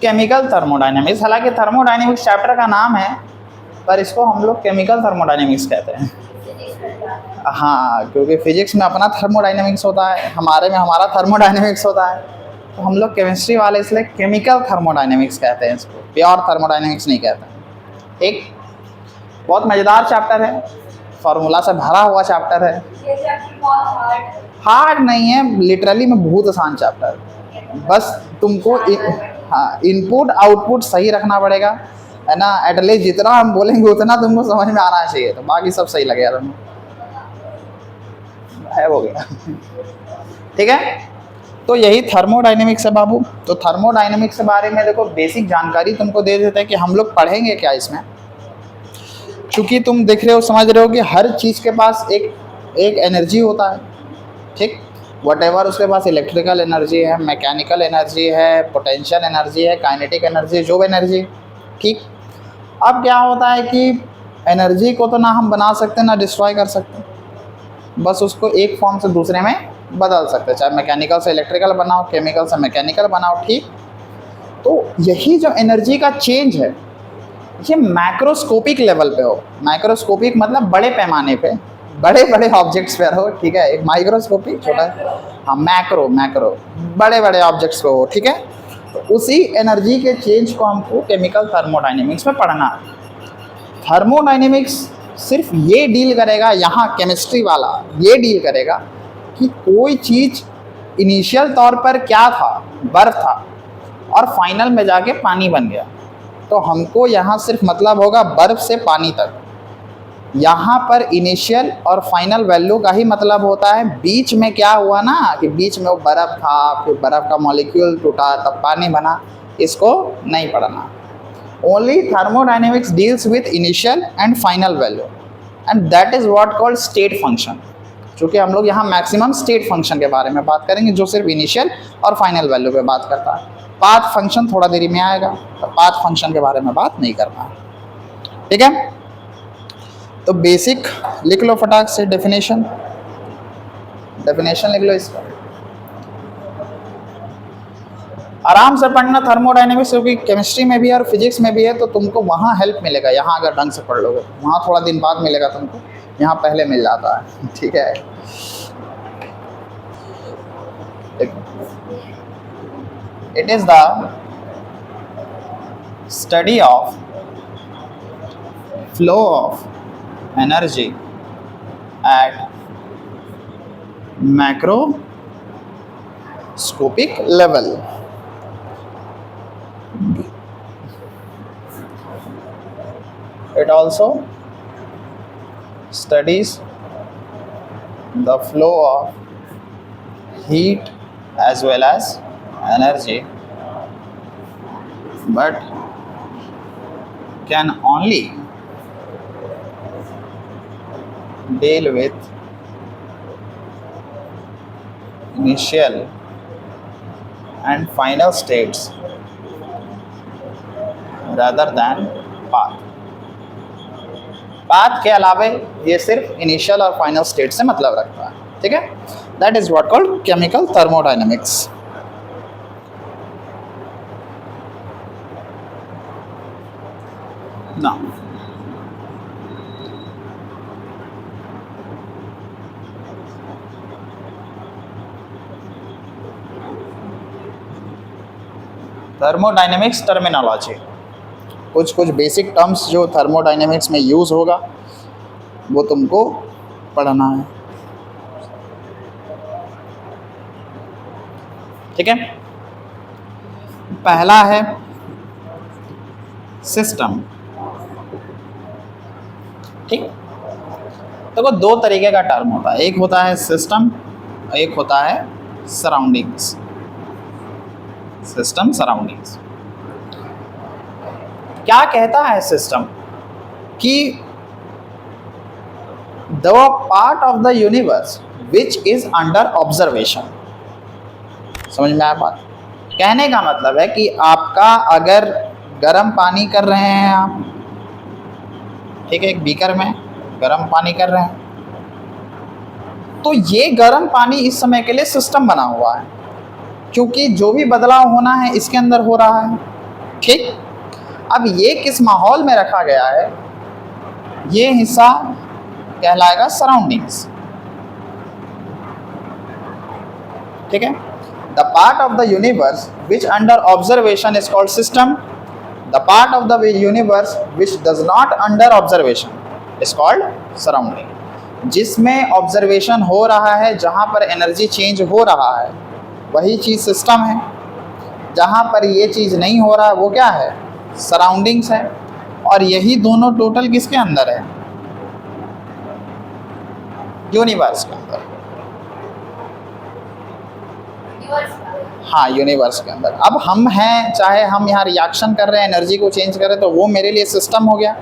Chemical thermodynamics. हालांकि thermodynamics chapter का नाम है, पर इसको हम लोग केमिकल थर्मोडायनेमिक्स कहते हैं। हाँ, क्योंकि फिजिक्स में अपना थर्मोडायनेमिक्स होता है, हमारे में हमारा थर्मोडायनेमिक्स होता है, तो हम लोग केमिस्ट्री वाले इसलिए केमिकल थर्मोडायनेमिक्स कहते हैं इसको, प्योर थर्मोडायनेमिक्स नहीं कहते। ठीक, बहुत मज़ेदार चैप्टर है, फार्मूला से भरा हुआ चैप्टर है। हार्ड नहीं है, लिटरली में बहुत आसान चैप्टर। बस तुमको हाँ, इनपुट आउटपुट सही रखना पड़ेगा, है ना। एटलीस्ट जितना हम बोलेंगे उतना तुमको समझ में आना चाहिए, तो बाकी सब सही लगेगा तुमको, है हो गया। ठीक है, तो यही थर्मोडायनेमिक्स है बाबू। तो थर्मोडायनेमिक्स के बारे में देखो बेसिक जानकारी तुमको दे देते हैं कि हम लोग पढ़ेंगे क्या इसमें। क्योंकि तुम देख रहे हो, समझ रहे हो कि हर चीज़ के पास एक एनर्जी होता है। ठीक, वटेवर उसके पास इलेक्ट्रिकल एनर्जी है, मैकेनिकल एनर्जी है, पोटेंशियल एनर्जी है, काइनेटिक एनर्जी, जो भी एनर्जी। ठीक, अब क्या होता है कि एनर्जी को तो ना हम बना सकते ना डिस्ट्रॉय कर सकते, बस उसको एक फॉर्म से दूसरे में बदल सकते, चाहे मैकेनिकल से इलेक्ट्रिकल बनाओ, केमिकल से मैकेनिकल बनाओ। ठीक, तो यही जो एनर्जी का चेंज है ये मैक्रोस्कोपिक लेवल पे हो। मैक्रोस्कोपिक मतलब बड़े पैमाने पे, बड़े बड़े ऑब्जेक्ट्स पे हो। ठीक है, एक माइक्रोस्कोपिक छोटा, हाँ मैक्रो बड़े बड़े ऑब्जेक्ट्स पे हो। ठीक है, तो उसी एनर्जी के चेंज को हमको केमिकल थर्मोडायनेमिक्स में पढ़ना है। थर्मोडायनेमिक्स सिर्फ ये डील करेगा, यहाँ केमिस्ट्री वाला ये डील करेगा कि कोई चीज़ इनिशियल तौर पर क्या था, बर्फ था, और फाइनल में जाके पानी बन गया। तो हमको यहाँ सिर्फ मतलब होगा बर्फ से पानी तक। यहाँ पर इनिशियल और फाइनल वैल्यू का ही मतलब होता है बीच में क्या हुआ ना, कि बीच में वो बर्फ़ था, फिर बर्फ़ का मॉलिक्यूल टूटा तब पानी बना, इसको नहीं पढ़ना। Only thermodynamics deals with initial and final value, and that is what called state function. चूँकि हम लोग यहाँ मैक्सिमम स्टेट फंक्शन के बारे में बात करेंगे, जो सिर्फ इनिशियल और फाइनल वैल्यू पे बात करता है। पाथ फंक्शन थोड़ा देरी में आएगा, तो पाथ फंक्शन के बारे में बात नहीं करना है। ठीक है, तो बेसिक लिख लो फटाक से, डेफिनेशन लिख लो इसका, आराम से पढ़ना थर्मोडायनेमिक्स, क्योंकि केमिस्ट्री में भी और फिजिक्स में भी है, तो तुमको वहाँ हेल्प मिलेगा। यहाँ अगर ढंग से पढ़ लोगे, वहाँ थोड़ा दिन बाद मिलेगा तुमको, यहाँ पहले मिल जाता है। ठीक है, it is the study of flow of energy at macroscopic level. It also studies the flow of heat as well as energy, but can only deal with initial and final states rather than path. Path के अलावे ये सिर्फ initial और final state से मतलब रखता है। ठीक है, that is what called chemical thermodynamics. Now thermodynamics terminology, कुछ बेसिक टर्म्स जो थर्मोडायनेमिक्स में यूज़ होगा वो तुमको पढ़ना है। ठीक है, पहला है सिस्टम। ठीक, देखो दो तरीके का टर्म होता है, एक होता है सिस्टम, एक होता है सराउंडिंग्स। सिस्टम सराउंडिंग्स क्या कहता है सिस्टम, कि the part of the universe which is under observation. समझ में आया बात? कहने का मतलब है कि आपका अगर गर्म पानी कर रहे हैं आप, ठीक है, एक बीकर में गर्म पानी कर रहे हैं, तो ये गर्म पानी इस समय के लिए सिस्टम बना हुआ है। क्योंकि जो भी बदलाव होना है इसके अंदर हो रहा है। ठीक, अब ये किस माहौल में रखा गया है, ये हिस्सा कहलाएगा सराउंडिंग्स। ठीक है, the part of the universe which under observation is called system, the part of the universe which does not under observation is called surrounding. जिसमें ऑब्जर्वेशन हो रहा है, जहाँ पर एनर्जी चेंज हो रहा है, वही चीज़ सिस्टम है। जहाँ पर ये चीज़ नहीं हो रहा है वो क्या है, सराउंडिंग्स है। और यही दोनों टोटल किसके अंदर है, यूनिवर्स के अंदर। हाँ, यूनिवर्स के अंदर। अब हम हैं, चाहे हम यहाँ रिएक्शन कर रहे हैं, एनर्जी को चेंज कर रहे हैं, तो वो मेरे लिए सिस्टम हो गया,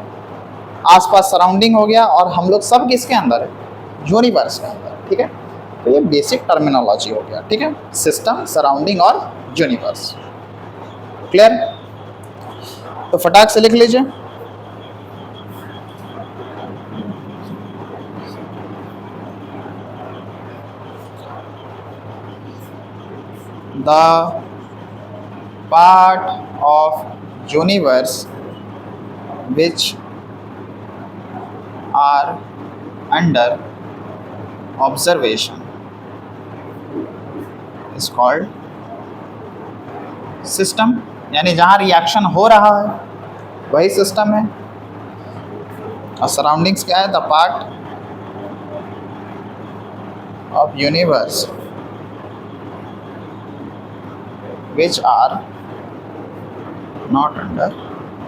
आसपास सराउंडिंग हो गया, और हम लोग सब किसके अंदर है, यूनिवर्स के अंदर। ठीक है, तो ये बेसिक टर्मिनोलॉजी हो गया। ठीक है, सिस्टम, सराउंडिंग और यूनिवर्स। क्लियर? तो फटाक से लिख लीजिए। The part of universe which are under observation is called system, यानी जहाँ रिएक्शन हो रहा है वही सिस्टम है। और सराउंडिंग्स क्या है, the part of universe which are not under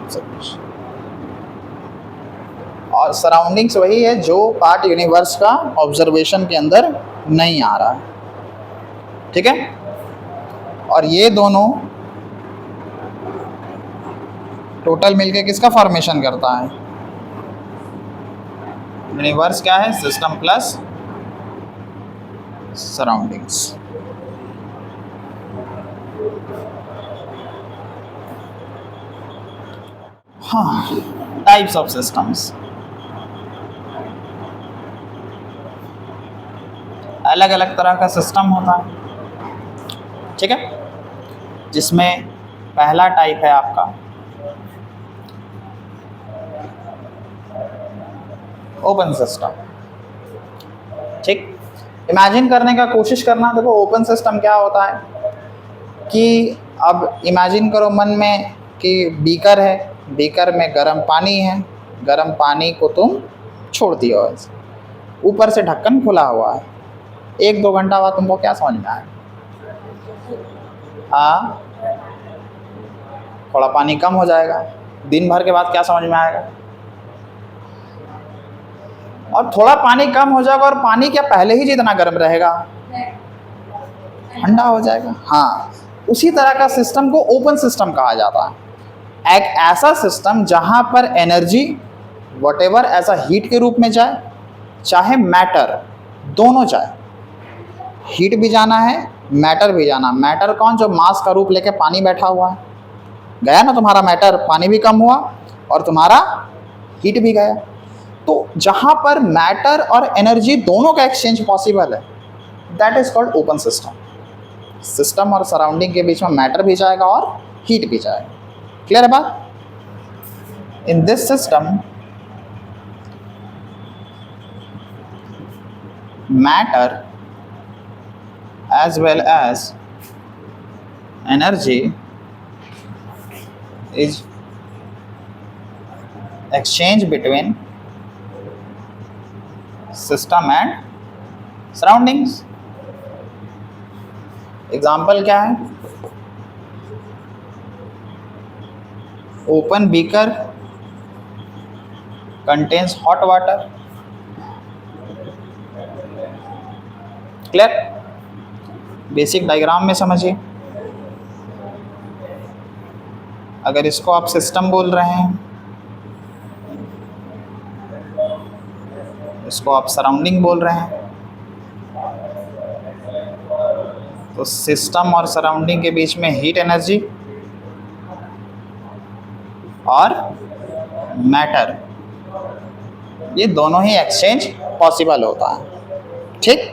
observation। और सराउंडिंग्स वही है जो पार्ट यूनिवर्स का ऑब्जर्वेशन के अंदर नहीं आ रहा है। ठीक है, और ये दोनों टोटल मिलके किसका फॉर्मेशन करता है, यूनिवर्स क्या है, सिस्टम प्लस सराउंडिंग्स। हाँ, टाइप्स ऑफ सिस्टम्स। अलग अलग तरह का सिस्टम होता है। ठीक है, जिसमें पहला टाइप है आपका ओपन सिस्टम। ठीक, इमेजिन करने का कोशिश करना। देखो ओपन सिस्टम क्या होता है कि अब इमेजिन करो मन में कि बीकर है, बीकर में गर्म पानी है, गर्म पानी को तुम छोड़ दियो, ऊपर से ढक्कन खुला हुआ है। 1-2 घंटा बाद तुमको क्या समझ में आए, थोड़ा पानी कम हो जाएगा। दिन भर के बाद क्या समझ में आएगा, और थोड़ा पानी कम हो जाएगा, और पानी क्या पहले ही जितना गर्म रहेगा, ठंडा हो जाएगा। हाँ, उसी तरह का सिस्टम को ओपन सिस्टम कहा जाता है। एक ऐसा सिस्टम जहाँ पर एनर्जी व्हाटएवर ऐसा हीट के रूप में जाए, चाहे मैटर, दोनों जाए। हीट भी जाना है, मैटर भी जाना। मैटर कौन, जो मास का रूप लेके पानी बैठा हुआ है, गया ना तुम्हारा मैटर, पानी भी कम हुआ और तुम्हारा हीट भी गया। तो जहाँ पर मैटर और एनर्जी दोनों का एक्सचेंज पॉसिबल है, that is called open system. System और सराउंडिंग के बीच में मैटर भी जाएगा और हीट भी जाएगा। क्लियर है बात? In this system matter as well as energy is exchanged between system and surroundings। Example क्या है, open beaker contains hot water। Clear? Basic diagram में समझिए। अगर इसको आप सिस्टम बोल रहे हैं, इसको आप सराउंडिंग बोल रहे हैं, तो सिस्टम और सराउंडिंग के बीच में हीट एनर्जी और मैटर, ये दोनों ही एक्सचेंज पॉसिबल होता है। ठीक,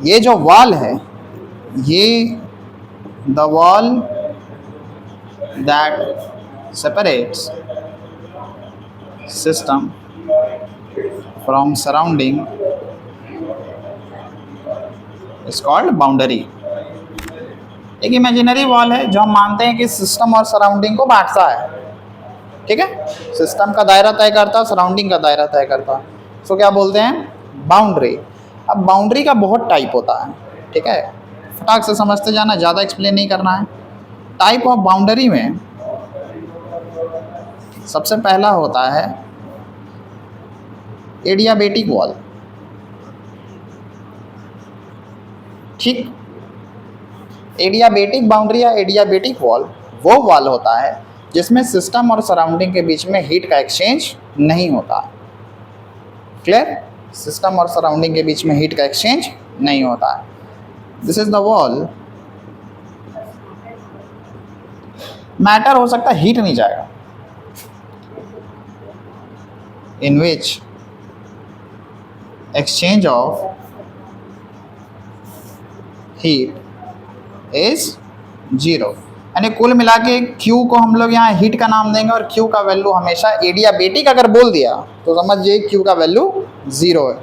ये जो वॉल है, ये the wall that separates system from surrounding is called boundary। एक इमेजिनरी वॉल है जो हम मानते हैं कि सिस्टम और सराउंडिंग को बांटता है, ठीक है। सिस्टम का दायरा तय करता है, सराउंडिंग का दायरा तय करता है, सो क्या बोलते हैं, बाउंड्री। अब बाउंड्री का बहुत टाइप होता है, ठीक है, फटाक से समझते जाना, ज़्यादा एक्सप्लेन नहीं करना है। टाइप ऑफ बाउंड्री में सबसे पहला होता है एडियाबेटिक वॉल, ठीक। एडियाबेटिक बाउंड्री या एडियाबेटिक वॉल वो वॉल होता है जिसमें सिस्टम और सराउंडिंग के बीच में हीट का एक्सचेंज नहीं होता। क्लियर? सिस्टम और सराउंडिंग के बीच में हीट का एक्सचेंज नहीं होता है। This is the wall. Matter हो सकता है हीट नहीं जाएगा, in which exchange of heat is 0, यानी कुल मिला के Q को हम लोग यहाँ हीट का नाम देंगे और Q का वैल्यू हमेशा एडियाबेटिक अगर बोल दिया तो समझिए Q का वैल्यू 0 है,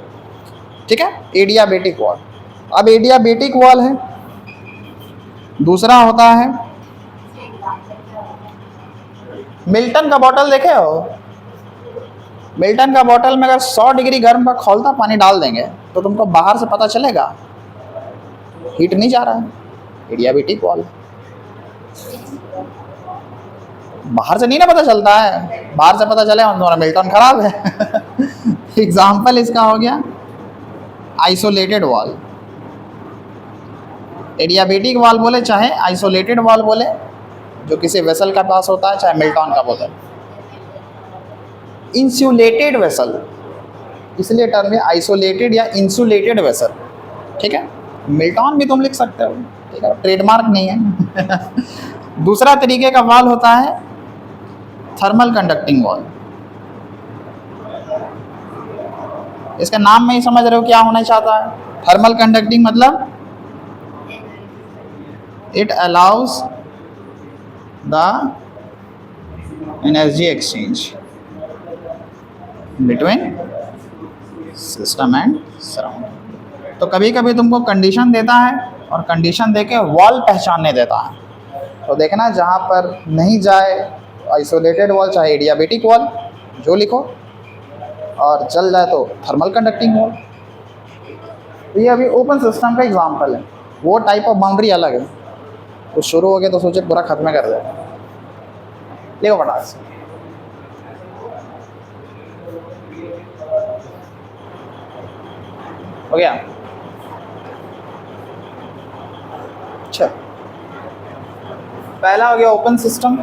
ठीक है। Adiabatic wall. अब एडियाबेटिक वॉल है। दूसरा होता है मिल्टन का बॉटल, देखे हो? मिल्टन का बॉटल में अगर 100 डिग्री गर्म का खौलता पानी डाल देंगे तो तुमको बाहर से पता चलेगा हीट नहीं जा रहा है, एडियाबेटिक वॉल। बाहर से नहीं ना पता चलता है, बाहर से पता चले तुम्हारा मिल्टन खराब है। एग्जाम्पल इसका हो गया आइसोलेटेड वॉल। एडियाबेटिक वॉल बोले चाहे आइसोलेटेड वॉल बोले, जो किसी वेसल का पास होता है, चाहे मिल्टन का बोतल। इंसुलेटेड वेसल, इसलिए टर्म है आइसोलेटेड या इंसुलेटेड वेसल, ठीक है। मिल्टन भी तुम लिख सकते हो, ठीक है, ट्रेडमार्क नहीं है। दूसरा तरीके का वॉल होता है थर्मल कंडक्टिंग वॉल। इसका नाम में ही समझ रहे हो क्या होना चाहता है। थर्मल कंडक्टिंग मतलब it allows the energy exchange between system and surrounding. तो कभी कभी तुमको कंडीशन देता है और कंडीशन देके वॉल पहचानने देता है, तो देखना जहाँ पर नहीं जाए आइसोलेटेड वॉल चाहे एडियाबेटिक वॉल जो लिखो, और चल जाए तो थर्मल कंडक्टिंग वॉल। तो ये अभी ओपन सिस्टम का एग्जांपल है, वो टाइप ऑफ बाउंड्री अलग है। तो शुरू हो गया तो सोचे पूरा खत्म कर दे, देखो फटाक से। हो गया? अच्छा, पहला हो गया ओपन सिस्टम।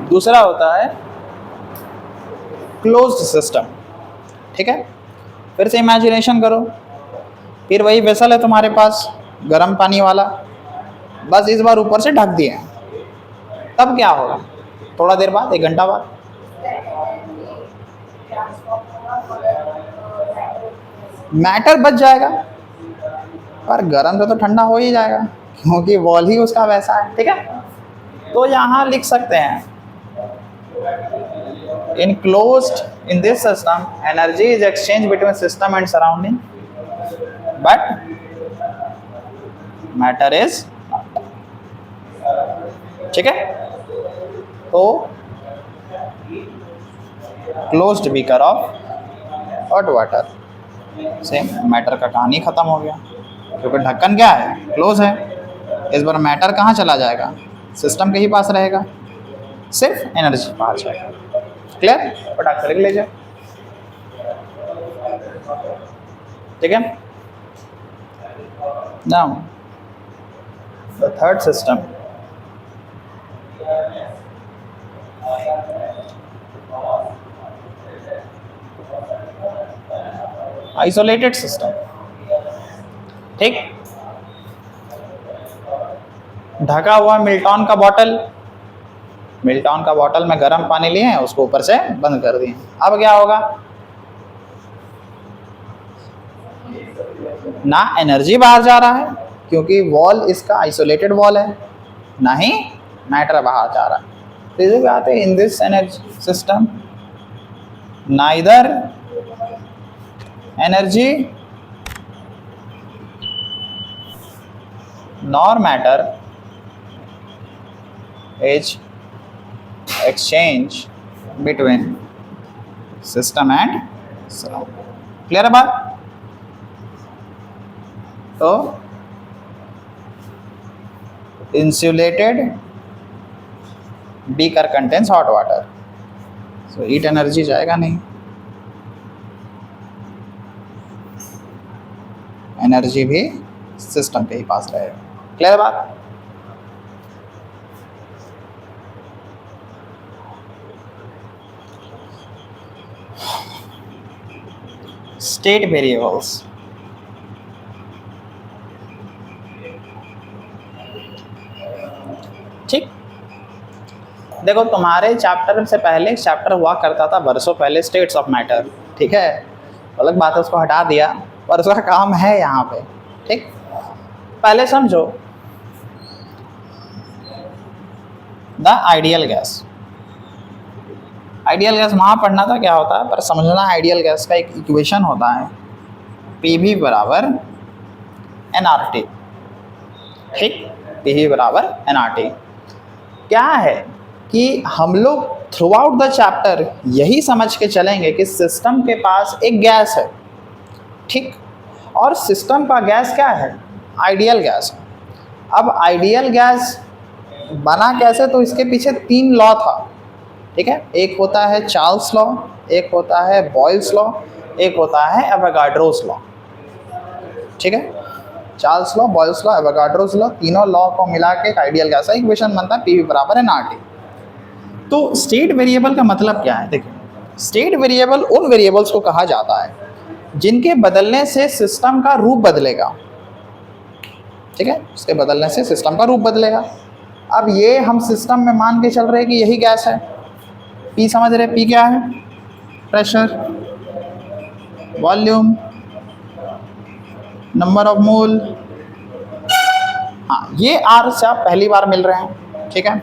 दूसरा होता है क्लोज्ड सिस्टम, ठीक है। फिर से इमेजिनेशन करो, फिर वही वेसल है तुम्हारे पास गर्म पानी वाला, बस इस बार ऊपर से ढक दिए, तब क्या होगा? थोड़ा देर बाद, 1 घंटा बाद, मैटर बच जाएगा, पर गर्म से तो ठंडा हो ही जाएगा क्योंकि वॉल ही उसका वैसा है, ठीक है। तो यहाँ लिख सकते हैं enclosed in this system energy is exchanged between system and surrounding but matter is not, ठीक है। तो closed beaker of hot water, same matter का कहानी खत्म हो गया क्योंकि ढक्कन क्या है, क्लोज है। इस बार मैटर कहाँ चला जाएगा, सिस्टम के ही पास रहेगा, सिर्फ एनर्जी पास जाएगा। क्लियर? फटाक से लिख लीजिए, ठीक है। Now the third system, isolated system, ठीक। ढका हुआ मिल्टॉन का बॉटल, मिल्टॉन का बॉटल में गर्म पानी लिए हैं, उसको ऊपर से बंद कर दिए। अब क्या होगा? ना एनर्जी बाहर जा रहा है क्योंकि वॉल इसका आइसोलेटेड वॉल है, ना ही मैटर बाहर जा रहा है। तो इसी बात है, in this energy system neither energy nor matter is exchange between system and surround. Clear है बात? तो insulated beaker contains hot water, so heat energy जाएगा नहीं, एनर्जी भी सिस्टम के ही पास रहेगा। क्लियर बात? स्टेट वेरिएबल्स, ठीक। देखो तुम्हारे चैप्टर से पहले एक चैप्टर हुआ करता था वर्षों पहले, स्टेट्स ऑफ मैटर, ठीक है, अलग बात है, उसको हटा दिया, पर उसका काम है यहाँ पे, ठीक। पहले समझो the ideal gas, ideal gas वहाँ पढ़ना था क्या होता है, पर समझना आइडियल गैस का एक इक्वेशन होता है PV बराबर nRT, ठीक, PV बराबर nRT। क्या है कि हम लोग थ्रू आउट द चैप्टर यही समझ के चलेंगे कि सिस्टम के पास एक गैस है, ठीक, और सिस्टम का गैस क्या है? आइडियल गैस है। अब आइडियल गैस बना कैसे? तो इसके पीछे 3 लॉ था, ठीक है, एक होता है चार्ल्स लॉ, एक होता है बॉयल्स लॉ, एक होता है एवोगाड्रोस लॉ, ठीक है, Charles law, Boyle's law, Avogadro's law, तीनों लॉ को मिला के एक आइडियल गैस का इक्वेशन बनता है PV बराबर nRT। तो स्टेट वेरिएबल का मतलब क्या है? देखिए, स्टेट वेरिएबल उन वेरिएबल्स को कहा जाता है जिनके बदलने से सिस्टम का रूप बदलेगा, ठीक है, उसके बदलने से सिस्टम का रूप बदलेगा। अब ये हम सिस्टम में मान के चल रहे हैं कि यही गैस है, P समझ रहे, P क्या है? Pressure, volume, number of mole, हाँ, ये R से आप पहली बार मिल रहे हैं, ठीक है,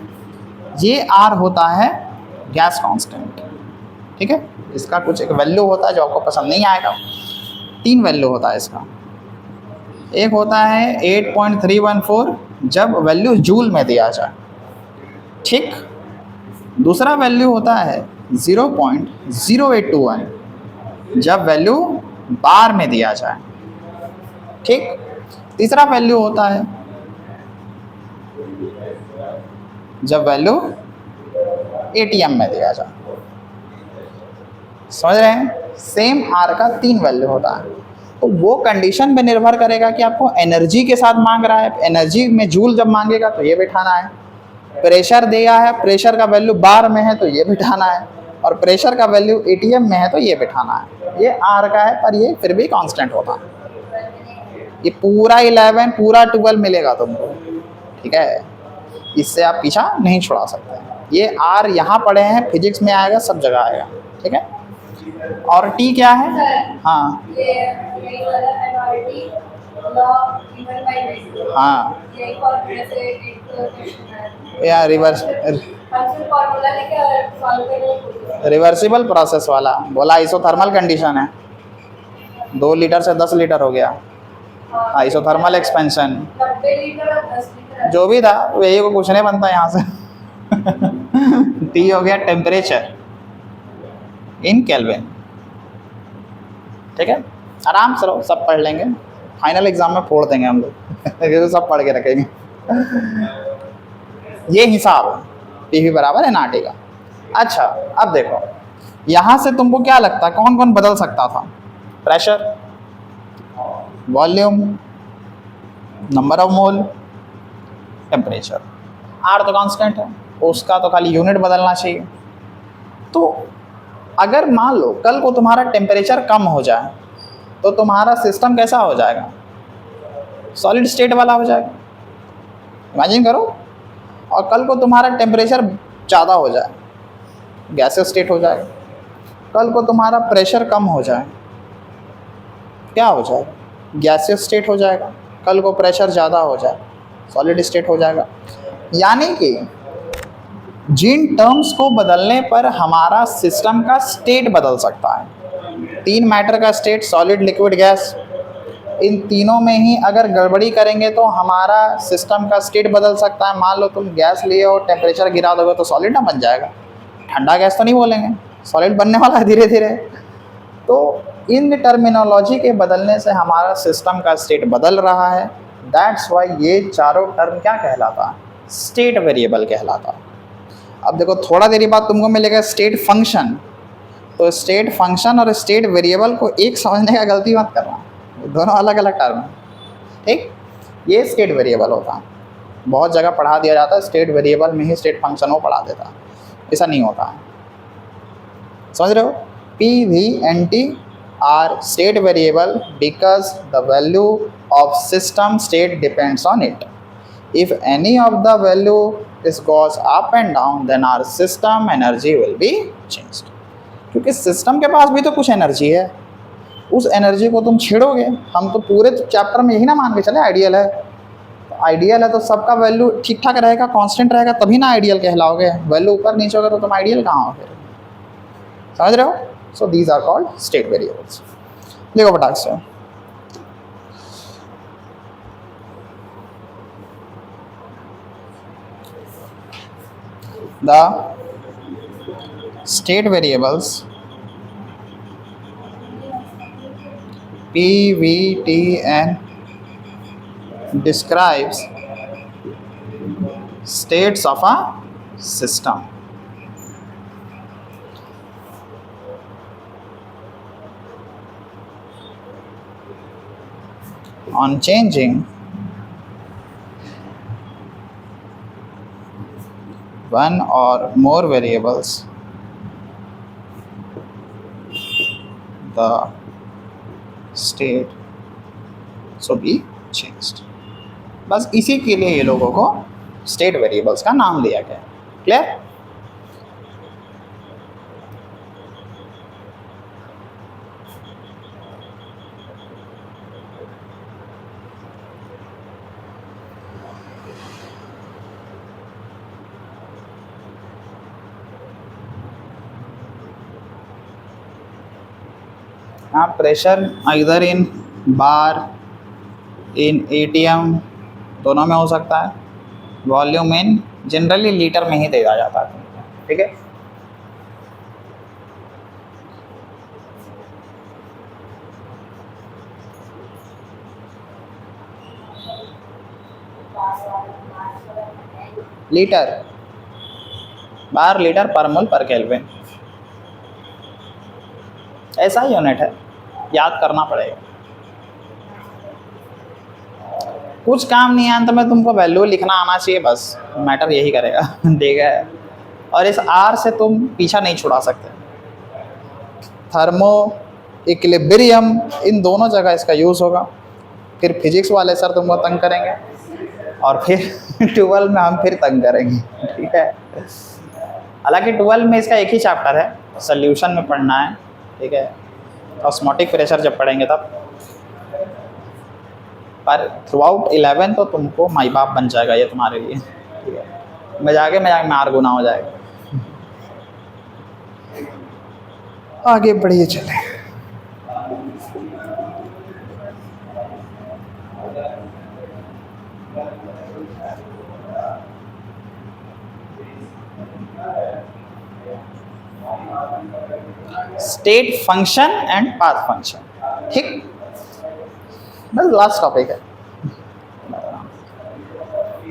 ये R होता है गैस कांस्टेंट, ठीक है, इसका कुछ एक वैल्यू होता है जो आपको पसंद नहीं आएगा। 3 वैल्यू होता है इसका, एक होता है 8.314 जब वैल्यू जूल में दिया जाए, ठीक, दूसरा वैल्यू होता है 0.0821 जब वैल्यू बार में दिया जाए, ठीक, तीसरा वैल्यू होता है जब वैल्यू ATM में दिया जाए। समझ रहे हैं? सेम R का 3 वैल्यू होता है। तो वो कंडीशन पे निर्भर करेगा कि आपको एनर्जी के साथ मांग रहा है, एनर्जी में जूल जब मांगेगा तो ये बिठाना है, प्रेशर दिया है, प्रेशर का वैल्यू बार में है तो ये बिठाना है, और प्रेशर का वैल्यू ATM में है तो ये बिठाना है। ये R का है पर ये फिर भी कांस्टेंट होता है। ये पूरा 11 पूरा 12 मिलेगा तुमको, ठीक है, इससे आप पीछा नहीं छुड़ा सकते। ये R यहाँ पढ़े हैं, फिजिक्स में आएगा, सब जगह आएगा, ठीक है। और T क्या है? हाँ हाँ, या रिवर्सिबल प्रोसेस वाला बोला, आइसोथर्मल कंडीशन है, 2 लीटर से 10 लीटर हो गया, आइसोथर्मल एक्सपेंशन, जो भी था यही को कुछ नहीं बनता यहाँ से। T हो गया टेम्परेचर इन केल्विन, ठीक है, आराम से रहो, सब पढ़ लेंगे, फाइनल एग्जाम में फोड़ देंगे हम लोग। ये तो सब पढ़ के रखेंगे। ये हिसाब है PV बराबर nRT का। अच्छा, अब देखो यहाँ से तुमको क्या लगता है कौन कौन बदल सकता था? Pressure, volume, number of mole, temperature. R तो कांस्टेंट है, उसका तो खाली यूनिट बदलना चाहिए। तो अगर मान लो कल को तुम्हारा टेम्परेचर कम हो जाए तो तुम्हारा सिस्टम कैसा हो जाएगा? सॉलिड स्टेट वाला हो जाएगा। इमेजिन करो, और कल को तुम्हारा टेम्परेचर ज़्यादा हो जाए, गैसेस स्टेट हो जाएगा। कल को तुम्हारा प्रेशर कम हो जाए, क्या हो जाएगा? गैसेस स्टेट हो जाएगा। कल को प्रेशर ज़्यादा हो जाए, सॉलिड स्टेट हो जाएगा। यानी कि जिन टर्म्स को बदलने पर हमारा सिस्टम का स्टेट बदल सकता है, 3 मैटर का स्टेट, सॉलिड, लिक्विड, गैस, इन तीनों में ही अगर गड़बड़ी करेंगे तो हमारा सिस्टम का स्टेट बदल सकता है। मान लो तुम गैस लिए और टेम्परेचर गिरा दोगे तो सॉलिड ना बन जाएगा, ठंडा गैस तो नहीं बोलेंगे, सॉलिड बनने वाला है धीरे धीरे। तो इन टर्मिनोलॉजी के बदलने से हमारा सिस्टम का स्टेट बदल रहा है। दैट्स वाई ये चारों टर्म क्या कहलाता है? स्टेट वेरिएबल कहलाता है। अब देखो थोड़ा देरी बाद तुमको मिलेगा स्टेट फंक्शन। तो स्टेट फंक्शन और स्टेट वेरिएबल को एक समझने का गलती मत करना, दोनों अलग अलग टर्म हैं, ठीक। ये स्टेट वेरिएबल होता है, बहुत जगह पढ़ा दिया जाता है स्टेट वेरिएबल में ही स्टेट फंक्शन वो पढ़ा देता है, ऐसा नहीं होता है, समझ रहे हो? P V N T R state variable because the value of system state depends on it. If any of the value is goes up and down then our system energy will be changed. क्योंकि system के पास भी तो कुछ energy है, उस energy को तुम छेड़ोगे। हम तो पूरे चैप्टर में यही ना मान के चले आइडियल है, तो आइडियल है तो सबका वैल्यू ठीक ठाक रहेगा, कांस्टेंट रहेगा, तभी ना आइडियल कहलाओगे। वैल्यू ऊपर नीचे होगा तो तुम आइडियल कहाँ हो फिर, समझ रहे हो? So these are called state variables. देखो फटाक से, the state variables P, V, T, N describes states of a system. On changing one or more variables, the state so be changed. बस इसी के लिए ये लोगों को स्टेट वेरिएबल्स का नाम दिया गया। क्लियर? हाँ, प्रेशर इधर इन बार, इन एटीएम दोनों में हो सकता है। वॉल्यूम इन जनरली लीटर में ही दिया जाता है, ठीक है। लीटर, बार, लीटर पर मोल पर केल्विन, ऐसा ही यूनिट है, याद करना पड़ेगा। कुछ काम नहीं है, अंत में तुमको वैल्यू लिखना आना चाहिए, बस मैटर यही करेगा ठीक है। और इस आर से तुम पीछा नहीं छुड़ा सकते। थर्मो, इक्विलिब्रियम, इन दोनों जगह इसका यूज़ होगा। फिर फिजिक्स वाले सर तुमको तंग करेंगे, और फिर 12 में हम फिर तंग करेंगे, ठीक है। हालांकि 12 में इसका एक ही चैप्टर है, सोल्यूशन में पढ़ना है, ठीक है। ऑस्मोटिक प्रेशर जब पढ़ेंगे तब, पर थ्रू आउट 11 तो तुमको माई बाप बन जाएगा ये तुम्हारे लिए, ठीक है। मजाक में आर गुना हो जाएगा। आगे बढ़िए चले। State function and path function, ठीक। बस लास्ट टॉपिक है।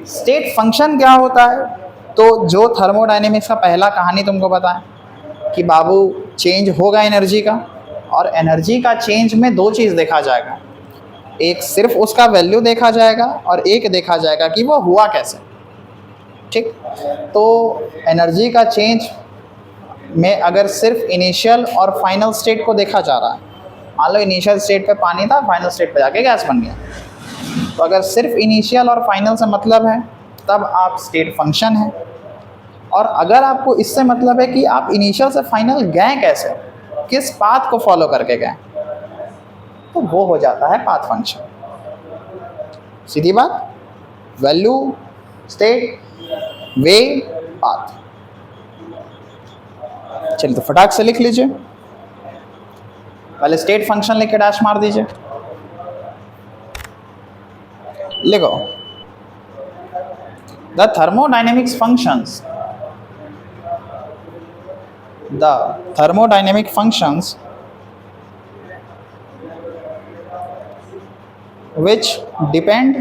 स्टेट फंक्शन क्या होता है? तो जो थर्मोडायनेमिक्स का पहला कहानी तुमको पता है कि बाबू चेंज होगा एनर्जी का, और एनर्जी का चेंज में दो चीज़ देखा जाएगा, एक सिर्फ उसका वैल्यू देखा जाएगा और एक देखा जाएगा कि वो हुआ कैसे, ठीक। तो एनर्जी का चेंज में अगर सिर्फ इनिशियल और फाइनल स्टेट को देखा जा रहा है, मान लो इनिशियल स्टेट पे पानी था, फाइनल स्टेट पे जाके गैस बन गया, तो अगर सिर्फ इनिशियल और फाइनल से मतलब है तब आप स्टेट फंक्शन है। और अगर आपको इससे मतलब है कि आप इनिशियल से फाइनल गए कैसे, किस पाथ को फॉलो करके गए, तो वो हो जाता है पाथ फंक्शन। सीधी बात, वैल्यू, स्टेट, वे, पाथ। चलिए तो फटाक से लिख लीजिए, पहले स्टेट फंक्शन लेके डैश मार दीजिए। लिखो, the thermodynamics functions which depend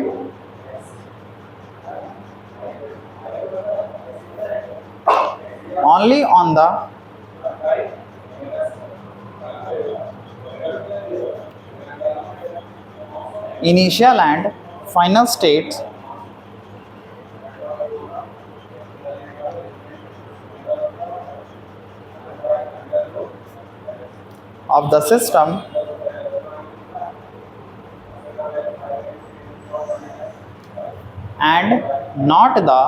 only on the initial and final states of the system and not the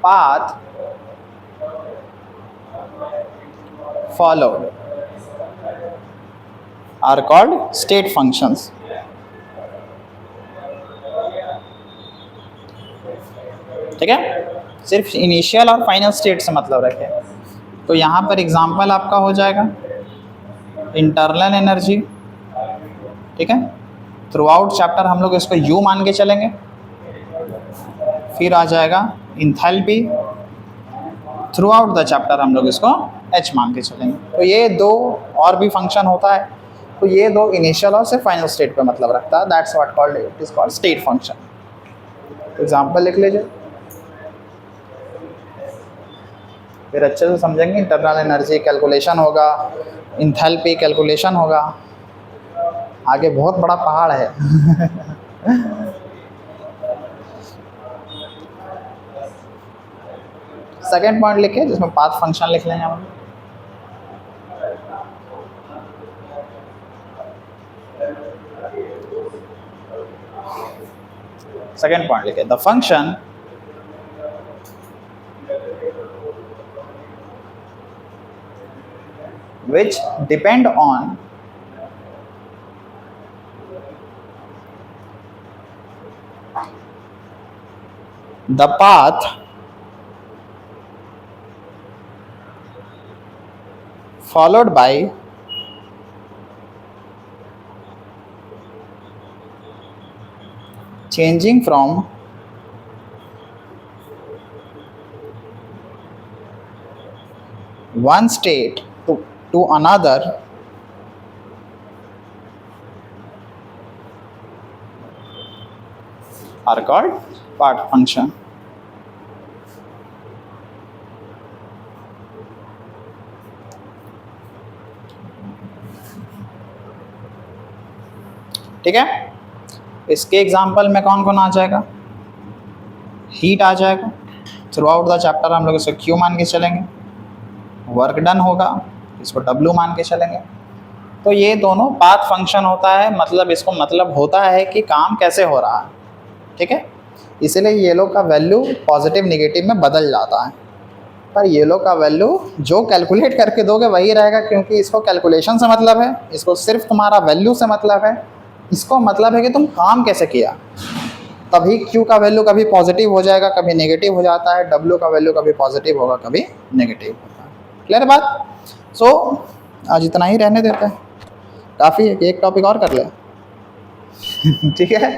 path followed are called state functions। ठीक है, सिर्फ इनिशियल और फाइनल स्टेट से मतलब रखें। तो यहाँ पर एग्जांपल आपका हो जाएगा इंटरनल एनर्जी। ठीक है, थ्रू आउट चैप्टर हम लोग इसको U मान के चलेंगे। फिर आ जाएगा enthalpy, through out the chapter हम लोग इसको H मान के चलेंगे। तो ये दो और भी फंक्शन होता है, तो ये दो इनिशियल और से फाइनल स्टेट पे मतलब रखता है। That's what called, it is called state function. Example लिख लीजिए, फिर अच्छे से समझेंगे। इंटरनल एनर्जी कैलकुलेशन होगा, इंथैल्पी कैलकुलेशन होगा, आगे बहुत बड़ा पहाड़ है। सेकेंड पॉइंट लिखे जिसमें पाथ फंक्शन लिख लेंगे हम। सेकेंड पॉइंट लिखे, the function which depend on the path followed by changing from one state to another are called path function। ठीक है, इसके एग्जाम्पल में कौन कौन आ जाएगा? हीट आ जाएगा, थ्रू आउट द चैप्टर हम लोग इसको Q मान के चलेंगे। वर्क डन होगा, इसको W मान के चलेंगे। तो ये दोनों पाथ फंक्शन होता है, मतलब इसको मतलब होता है कि काम कैसे हो रहा है। ठीक है, इसलिए ये लोग का वैल्यू पॉजिटिव निगेटिव में बदल जाता है, पर ये लोग का वैल्यू जो कैलकुलेट करके दोगे वही रहेगा, क्योंकि इसको कैलकुलेशन से मतलब है, इसको सिर्फ तुम्हारा वैल्यू से मतलब है। इसको मतलब है कि तुम काम कैसे किया, तभी Q का वैल्यू कभी पॉजिटिव हो जाएगा, कभी नेगेटिव हो जाता है। W का वैल्यू कभी पॉजिटिव होगा, कभी नेगेटिव होता है। क्लियर बात? सो आज इतना ही रहने देते हैं, काफ़ी है कि एक टॉपिक और कर ले। ठीक है।